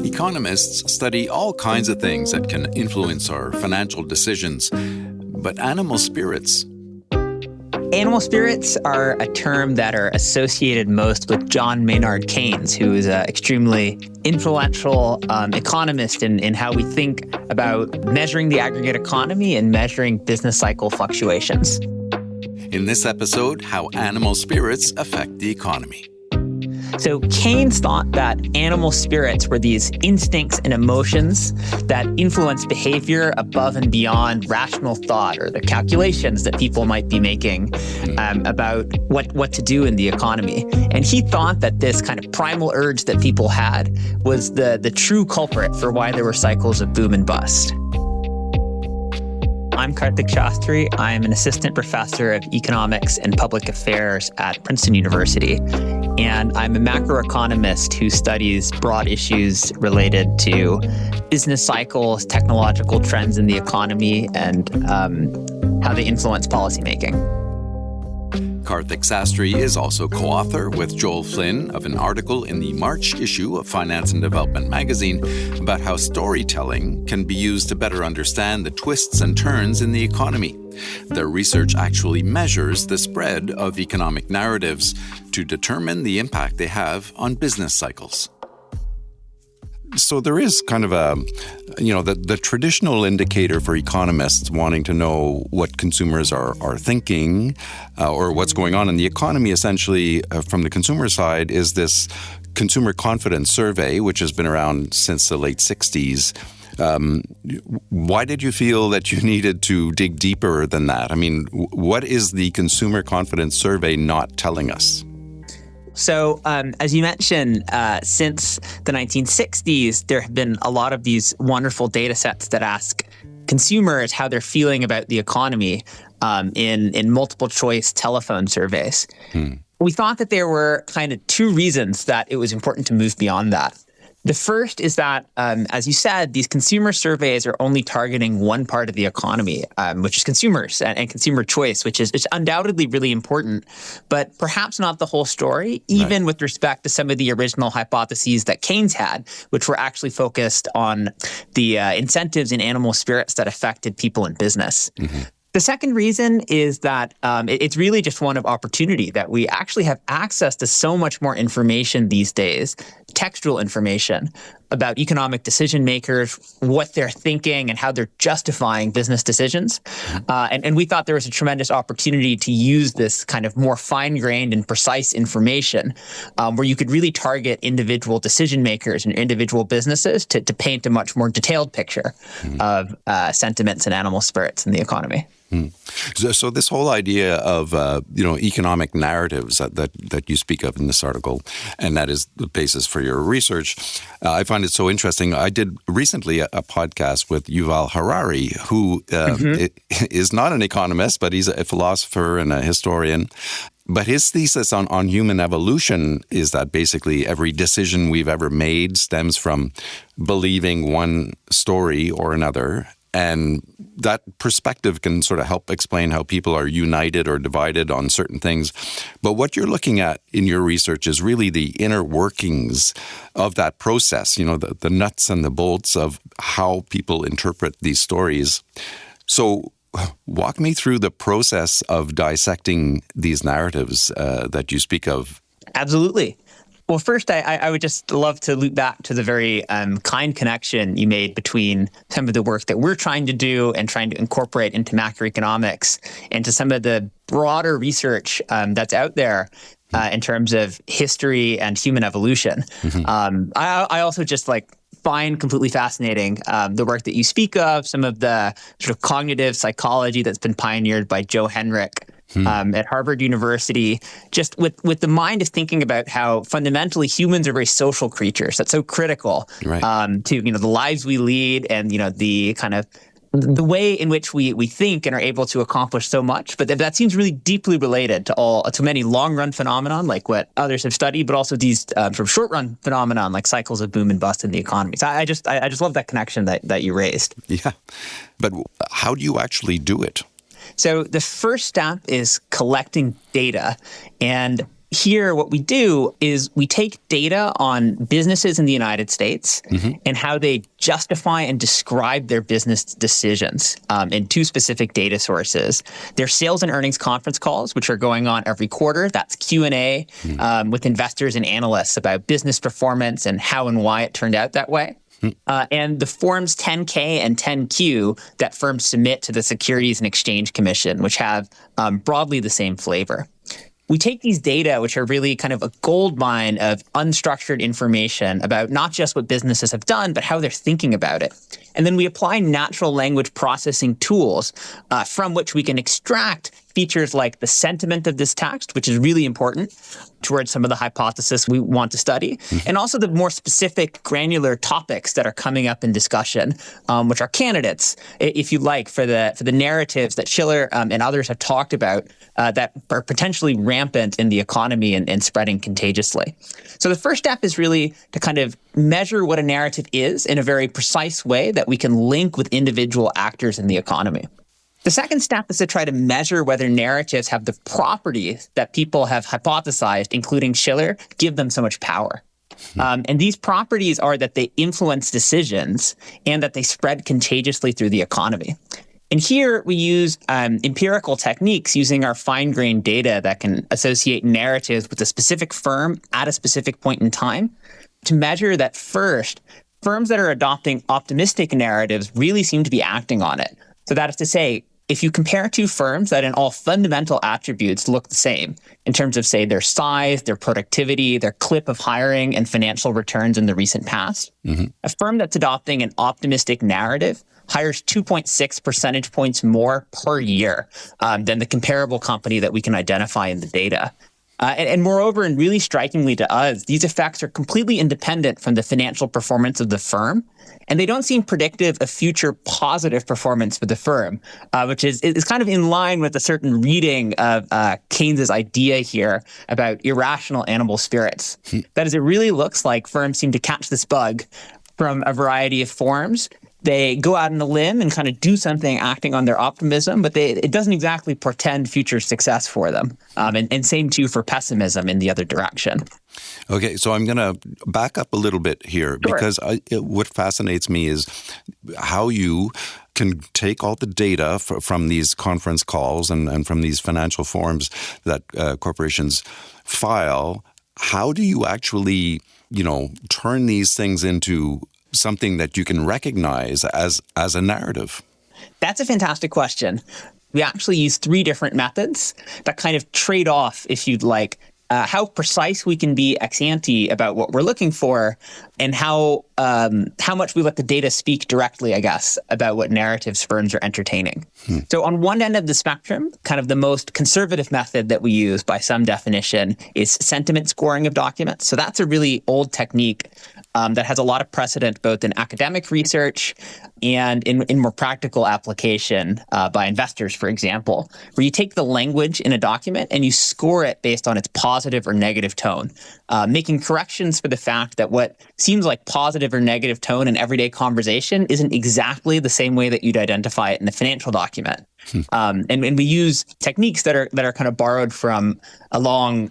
Economists study all kinds of things that can influence our financial decisions, but animal spirits. Animal spirits are a term that are associated most with John Maynard Keynes, who is an extremely influential economist in how we think about measuring the aggregate economy and measuring business cycle fluctuations. In this episode, how animal spirits affect the economy. So Keynes thought that animal spirits were these instincts and emotions that influence behavior above and beyond rational thought or the calculations that people might be making about what to do in the economy. And he thought that this kind of primal urge that people had was the true culprit for why there were cycles of boom and bust. I'm Karthik Sastry. I'm an assistant professor of economics and public affairs at Princeton University. And I'm a macroeconomist who studies broad issues related to business cycles, technological trends in the economy, and how they influence policymaking. Karthik Sastry is also co-author with Joel Flynn of an article in the March issue of Finance and Development magazine about how storytelling can be used to better understand the twists and turns in the economy. Their research actually measures the spread of economic narratives to determine the impact they have on business cycles. So there is kind of the traditional indicator for economists wanting to know what consumers are thinking or what's going on in the economy, essentially from the consumer side, is this consumer confidence survey, which has been around since the late 60s. Why did you feel that you needed to dig deeper than that? I mean, what is the consumer confidence survey not telling us? So, as you mentioned, since the 1960s, there have been a lot of these wonderful data sets that ask consumers how they're feeling about the economy in multiple choice telephone surveys. We thought that there were kind of two reasons that it was important to move beyond that. The first is that, as you said, these consumer surveys are only targeting one part of the economy, which is consumers and consumer choice, which is undoubtedly really important, but perhaps not the whole story, even with respect to some of the original hypotheses that Keynes had, which were actually focused on the incentives in animal spirits that affected people in business. Mm-hmm. The second reason is that it's really just one of opportunity, that we actually have access to so much more information these days, textual information about economic decision makers, what they're thinking and how they're justifying business decisions. And we thought there was a tremendous opportunity to use this kind of more fine-grained and precise information where you could really target individual decision makers and individual businesses to paint a much more detailed picture of sentiments and animal spirits in the economy. So this whole idea of economic narratives that you speak of in this article, and that is the basis for your research, I find it so interesting. I did recently a podcast with Yuval Harari, who is not an economist, but he's a philosopher and a historian. But his thesis on human evolution is that basically every decision we've ever made stems from believing one story or another. And that perspective can sort of help explain how people are united or divided on certain things. But what you're looking at in your research is really the inner workings of that process, the nuts and the bolts of how people interpret these stories. So walk me through the process of dissecting these narratives that you speak of. Absolutely. Well, first, I would just love to loop back to the very kind connection you made between some of the work that we're trying to do and trying to incorporate into macroeconomics and to some of the broader research that's out there in terms of history and human evolution. Mm-hmm. I also just find completely fascinating the work that you speak of, some of the sort of cognitive psychology that's been pioneered by Joe Henrich at Harvard University, just with the mind of thinking about how fundamentally humans are very social creatures. That's so critical to the lives we lead and the kind of the way in which we think and are able to accomplish so much. But that seems really deeply related to many long-run phenomenon like what others have studied, but also these sort of short-run phenomenon like cycles of boom and bust in the economy. So I just love that connection that you raised. Yeah, but how do you actually do it? So the first step is collecting data. And here, what we do is we take data on businesses in the United States and how they justify and describe their business decisions in two specific data sources. Their sales and earnings conference calls, which are going on every quarter. That's Q&A with investors and analysts about business performance and how and why it turned out that way. And the Forms 10K and 10Q that firms submit to the Securities and Exchange Commission, which have broadly the same flavor. We take these data, which are really kind of a gold mine of unstructured information about not just what businesses have done, but how they're thinking about it. And then we apply natural language processing tools from which we can extract features like the sentiment of this text, which is really important towards some of the hypotheses we want to study, and also the more specific granular topics that are coming up in discussion, which are candidates, if you like, for the narratives that Schiller and others have talked about that are potentially rampant in the economy and spreading contagiously. So the first step is really to kind of measure what a narrative is in a very precise way that we can link with individual actors in the economy. The second step is to try to measure whether narratives have the properties that people have hypothesized, including Schiller, give them so much power. And these properties are that they influence decisions and that they spread contagiously through the economy. And here we use empirical techniques using our fine-grained data that can associate narratives with a specific firm at a specific point in time to measure that first, firms that are adopting optimistic narratives really seem to be acting on it. So that is to say, if you compare two firms that in all fundamental attributes look the same in terms of, say, their size, their productivity, their clip of hiring and financial returns in the recent past, a firm that's adopting an optimistic narrative hires 2.6 percentage points more per year than the comparable company that we can identify in the data. And moreover, and really strikingly to us, these effects are completely independent from the financial performance of the firm, and they don't seem predictive of future positive performance for the firm, which is kind of in line with a certain reading of Keynes's idea here about irrational animal spirits. That is, it really looks like firms seem to catch this bug from a variety of forms. They go out on a limb and kind of do something acting on their optimism, but it doesn't exactly portend future success for them. And same too for pessimism in the other direction. Okay, so I'm going to back up a little bit here because what fascinates me is how you can take all the data from these conference calls and from these financial forms that corporations file. How do you actually, turn these things into something that you can recognize as a narrative? That's a fantastic question. We actually use three different methods that kind of trade off, if you'd like, how precise we can be ex ante about what we're looking for, and how much we let the data speak directly, I guess, about what narratives firms are entertaining. So on one end of the spectrum, kind of the most conservative method that we use by some definition is sentiment scoring of documents. So that's a really old technique that has a lot of precedent both in academic research and in more practical application by investors, for example, where you take the language in a document and you score it based on its positive or negative tone, making corrections for the fact that what seems like positive or negative tone in everyday conversation isn't exactly the same way that you'd identify it in a financial document. And we use techniques that are kind of borrowed from a long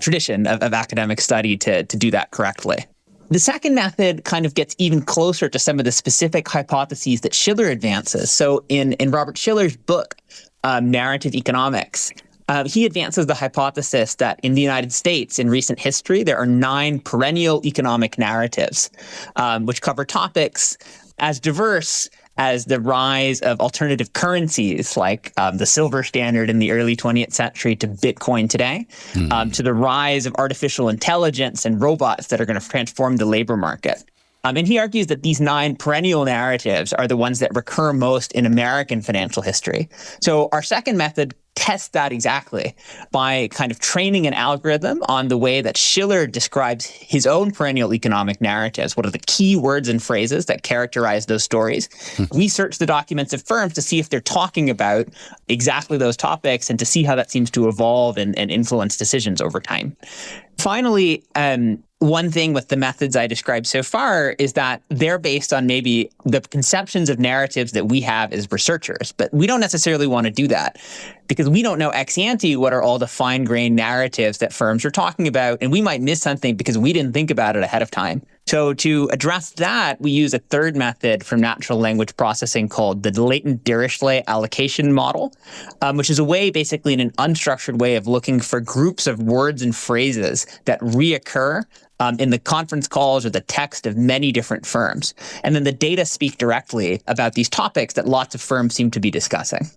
tradition of academic study to do that correctly. The second method kind of gets even closer to some of the specific hypotheses that Schiller advances. So in Robert Schiller's book, Narrative Economics, he advances the hypothesis that in the United States, in recent history, there are 9 perennial economic narratives, which cover topics as diverse as the rise of alternative currencies like the silver standard in the early 20th century to Bitcoin today, to the rise of artificial intelligence and robots that are going to transform the labor market. And he argues that these 9 perennial narratives are the ones that recur most in American financial history. So our second method tests that exactly by kind of training an algorithm on the way that Schiller describes his own perennial economic narratives. What are the key words and phrases that characterize those stories? We search the documents of firms to see if they're talking about exactly those topics and to see how that seems to evolve and influence decisions over time. Finally, one thing with the methods I described so far is that they're based on maybe the conceptions of narratives that we have as researchers. But we don't necessarily want to do that because we don't know ex ante what are all the fine-grained narratives that firms are talking about. And we might miss something because we didn't think about it ahead of time. So to address that, we use a third method from natural language processing called the latent Dirichlet allocation model, which is a way, basically in an unstructured way, of looking for groups of words and phrases that reoccur in the conference calls or the text of many different firms. And then the data speak directly about these topics that lots of firms seem to be discussing.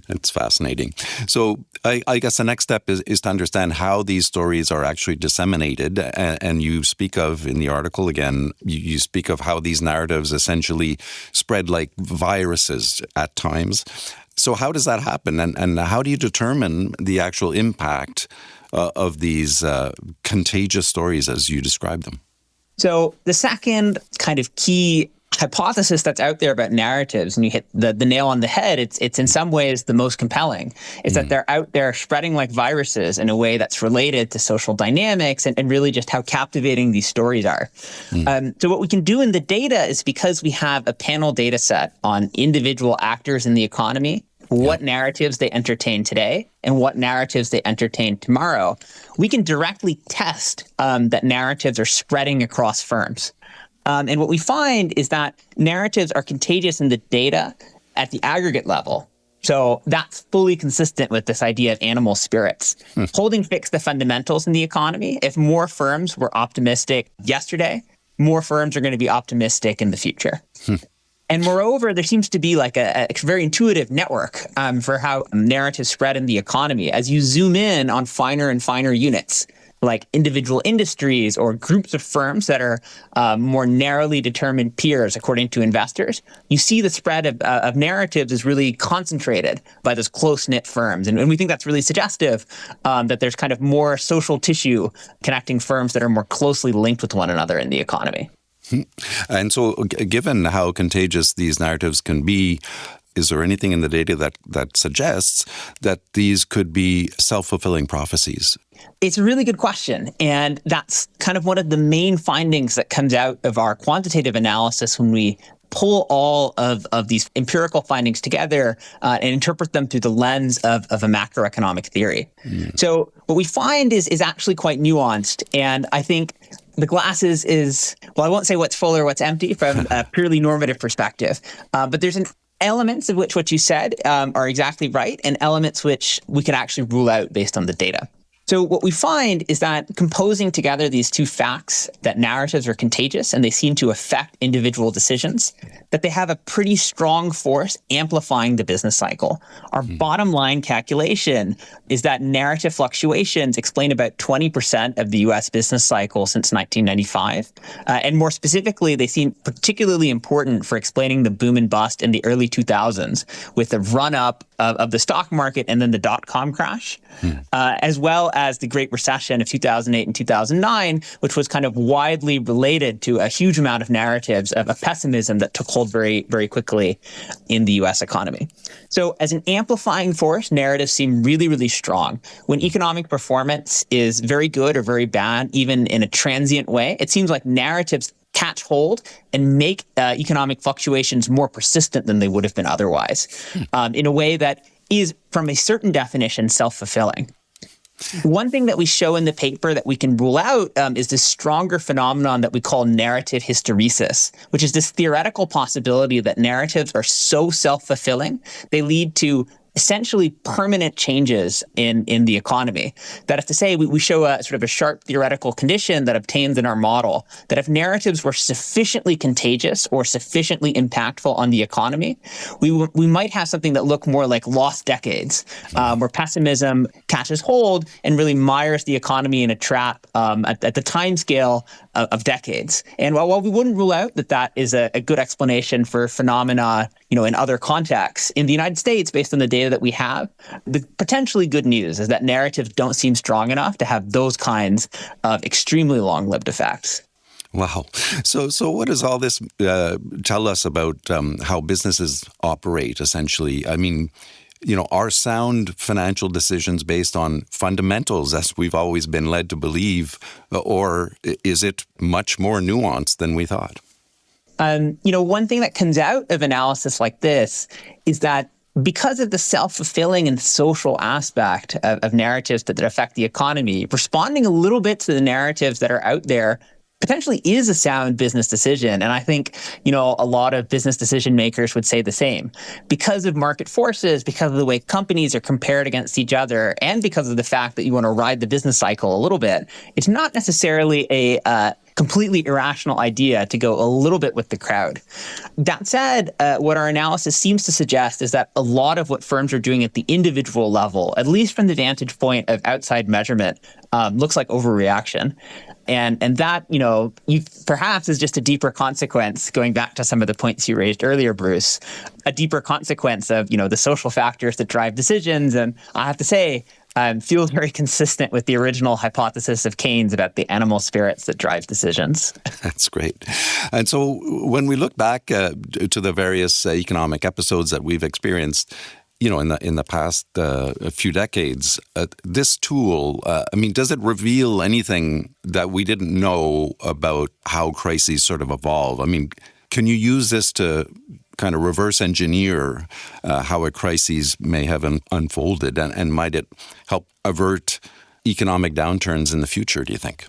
It's fascinating. So I guess the next step is to understand how these stories are actually disseminated. And you speak of, in the article again, you speak of how these narratives essentially spread like viruses at times. So how does that happen? And how do you determine the actual impact of these contagious stories as you describe them? So the second kind of key hypothesis that's out there about narratives, and you hit the nail on the head, it's in some ways the most compelling, is that they're out there spreading like viruses in a way that's related to social dynamics and really just how captivating these stories are. So what we can do in the data is, because we have a panel data set on individual actors in the economy, what narratives they entertain today and what narratives they entertain tomorrow, we can directly test that narratives are spreading across firms. And what we find is that narratives are contagious in the data at the aggregate level. So that's fully consistent with this idea of animal spirits. Holding fixed the fundamentals in the economy, if more firms were optimistic yesterday, more firms are going to be optimistic in the future. And moreover, there seems to be like a very intuitive network for how narratives spread in the economy. As you zoom in on finer and finer units, like individual industries or groups of firms that are more narrowly determined peers, according to investors, you see the spread of narratives is really concentrated by those close-knit firms. And we think that's really suggestive that there's kind of more social tissue connecting firms that are more closely linked with one another in the economy. And so given how contagious these narratives can be, is there anything in the data that suggests that these could be self-fulfilling prophecies? It's a really good question. And that's kind of one of the main findings that comes out of our quantitative analysis when we pull all of these empirical findings together and interpret them through the lens of a macroeconomic theory. So what we find is actually quite nuanced. And I think the glass is, well, I won't say what's full or what's empty from a purely normative perspective, but there's elements of which what you said are exactly right, and elements which we could actually rule out based on the data. So what we find is that composing together these two facts, that narratives are contagious and they seem to affect individual decisions, that they have a pretty strong force amplifying the business cycle. Our bottom line calculation is that narrative fluctuations explain about 20% of the US business cycle since 1995. And more specifically, they seem particularly important for explaining the boom and bust in the early 2000s with the run-up of the stock market and then the dot-com crash, as well as the Great Recession of 2008 and 2009, which was kind of widely related to a huge amount of narratives of pessimism that took hold very, very quickly in the US economy. So as an amplifying force, narratives seem really, really strong. When economic performance is very good or very bad, even in a transient way, it seems like narratives catch hold and make economic fluctuations more persistent than they would have been otherwise, in a way that is, from a certain definition, self-fulfilling. One thing that we show in the paper that we can rule out is this stronger phenomenon that we call narrative hysteresis, which is this theoretical possibility that narratives are so self-fulfilling, they lead to essentially permanent changes in the economy. That is to say, we show a sort of a sharp theoretical condition that obtains in our model that if narratives were sufficiently contagious or sufficiently impactful on the economy, we might have something that looked more like lost decades, where pessimism catches hold and really mires the economy in a trap at the time scale of decades. And while we wouldn't rule out that is a good explanation for phenomena, in other contexts, in the United States, based on the data that we have, the potentially good news is that narratives don't seem strong enough to have those kinds of extremely long-lived effects. Wow. So what does all this tell us about how businesses operate, essentially? I mean, are sound financial decisions based on fundamentals, as we've always been led to believe, or is it much more nuanced than we thought? One thing that comes out of analysis like this is that because of the self-fulfilling and social aspect of narratives that affect the economy, responding a little bit to the narratives that are out there potentially is a sound business decision. And I think, a lot of business decision makers would say the same. Because of market forces, because of the way companies are compared against each other, and because of the fact that you want to ride the business cycle a little bit, it's not necessarily a completely irrational idea to go a little bit with the crowd. That said, what our analysis seems to suggest is that a lot of what firms are doing at the individual level, at least from the vantage point of outside measurement, looks like overreaction. And that, perhaps is just a deeper consequence, going back to some of the points you raised earlier, Bruce, a deeper consequence of, the social factors that drive decisions. And I have to say, feels very consistent with the original hypothesis of Keynes about the animal spirits that drive decisions. That's great. And so when we look back to the various economic episodes that we've experienced, in the past few decades, this tool, does it reveal anything that we didn't know about how crises sort of evolve? Can you use this to kind of reverse engineer how a crisis may have unfolded, and might it help avert economic downturns in the future, do you think?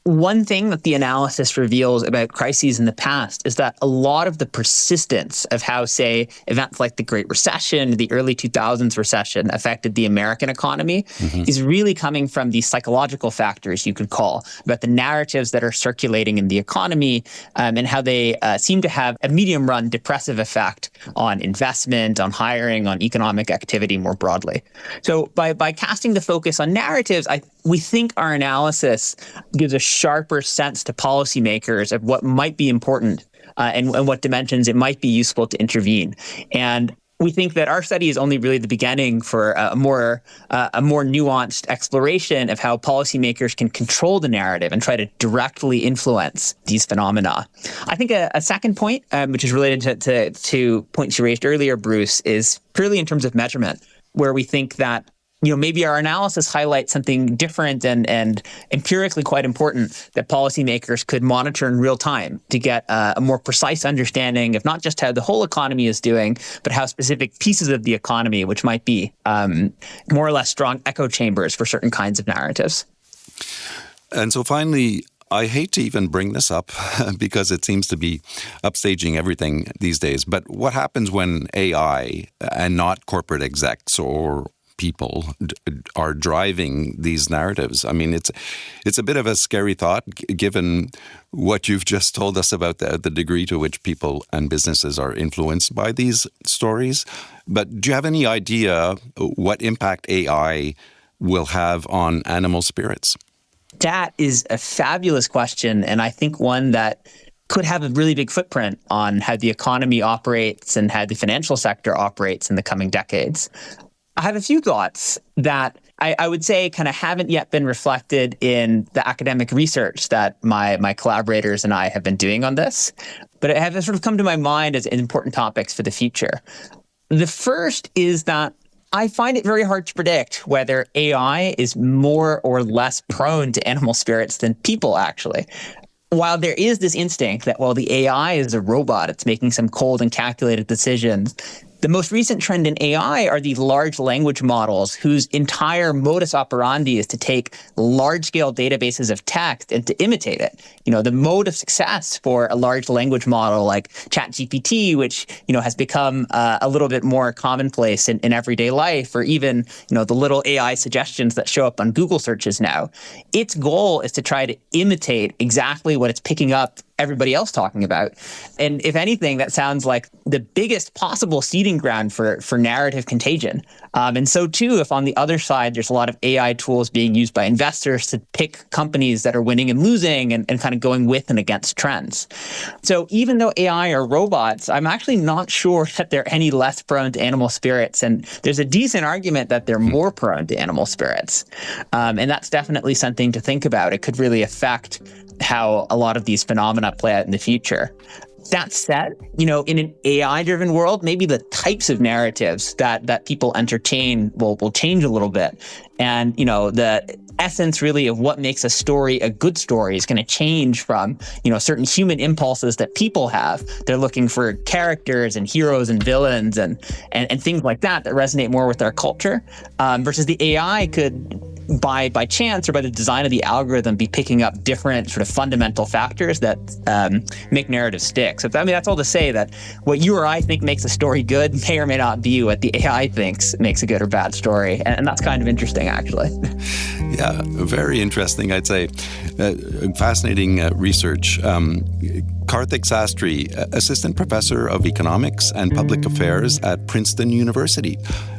One thing that the analysis reveals about crises in the past is that a lot of the persistence of how, say, events like the Great Recession, the early 2000s recession affected the American economy is really coming from these psychological factors, you could call, about the narratives that are circulating in the economy, and how they seem to have a medium-run depressive effect on investment, on hiring, on economic activity more broadly. So by casting the focus on narratives, we think our analysis gives a sharper sense to policymakers of what might be important and what dimensions it might be useful to intervene. And we think that our study is only really the beginning for a more nuanced exploration of how policymakers can control the narrative and try to directly influence these phenomena. I think a second point, which is related to points you raised earlier, Bruce, is purely in terms of measurement, where we think that maybe our analysis highlights something different and empirically quite important that policymakers could monitor in real time to get a more precise understanding of not just how the whole economy is doing, but how specific pieces of the economy, which might be more or less strong echo chambers for certain kinds of narratives. And so finally, I hate to even bring this up because it seems to be upstaging everything these days, but what happens when AI and not corporate execs or people are driving these narratives? It's a bit of a scary thought, given what you've just told us about the degree to which people and businesses are influenced by these stories. But do you have any idea what impact AI will have on animal spirits? That is a fabulous question, and I think one that could have a really big footprint on how the economy operates and how the financial sector operates in the coming decades. I have a few thoughts that I would say kind of haven't yet been reflected in the academic research that my collaborators and I have been doing on this, but it have sort of come to my mind as important topics for the future. The first is that I find it very hard to predict whether AI is more or less prone to animal spirits than people, actually. While there is this instinct that, well, the AI is a robot, it's making some cold and calculated decisions, the most recent trend in AI are these large language models whose entire modus operandi is to take large-scale databases of text and to imitate it. The mode of success for a large language model like ChatGPT, which, has become a little bit more commonplace in everyday life, or even, the little AI suggestions that show up on Google searches now. Its goal is to try to imitate exactly what it's picking up everybody else talking about. And if anything, that sounds like the biggest possible seeding ground for narrative contagion. And so too, if on the other side, there's a lot of AI tools being used by investors to pick companies that are winning and losing and kind of going with and against trends. So even though AI are robots, I'm actually not sure that they're any less prone to animal spirits. And there's a decent argument that they're more prone to animal spirits. And that's definitely something to think about. It could really affect how a lot of these phenomena play out in the future. That said, in an AI-driven world, maybe the types of narratives that people entertain will change a little bit. And, the essence really of what makes a story a good story is going to change from, certain human impulses that people have. They're looking for characters and heroes and villains and things like that resonate more with our culture, versus the AI could, by chance or by the design of the algorithm, be picking up different sort of fundamental factors that make narrative stick. So that's all to say that what you or I think makes a story good may or may not be what the AI thinks makes a good or bad story. And that's kind of interesting, actually. Yeah, very interesting, I'd say. Fascinating research. Karthik Sastry, Assistant Professor of Economics and Public Affairs at Princeton University.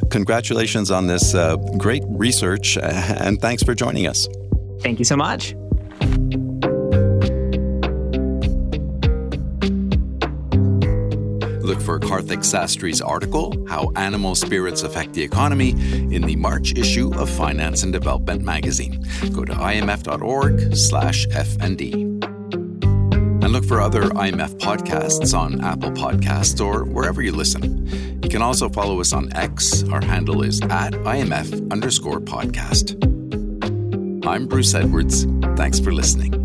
Congratulations on this great research, and thanks for joining us. Thank you so much. Look for Karthik Sastry's article, How Animal Spirits Affect the Economy, in the March issue of Finance and Development magazine. Go to imf.org/FND. And look for other IMF podcasts on Apple Podcasts or wherever you listen. You can also follow us on X. Our handle is @IMF_podcast. I'm Bruce Edwards. Thanks for listening.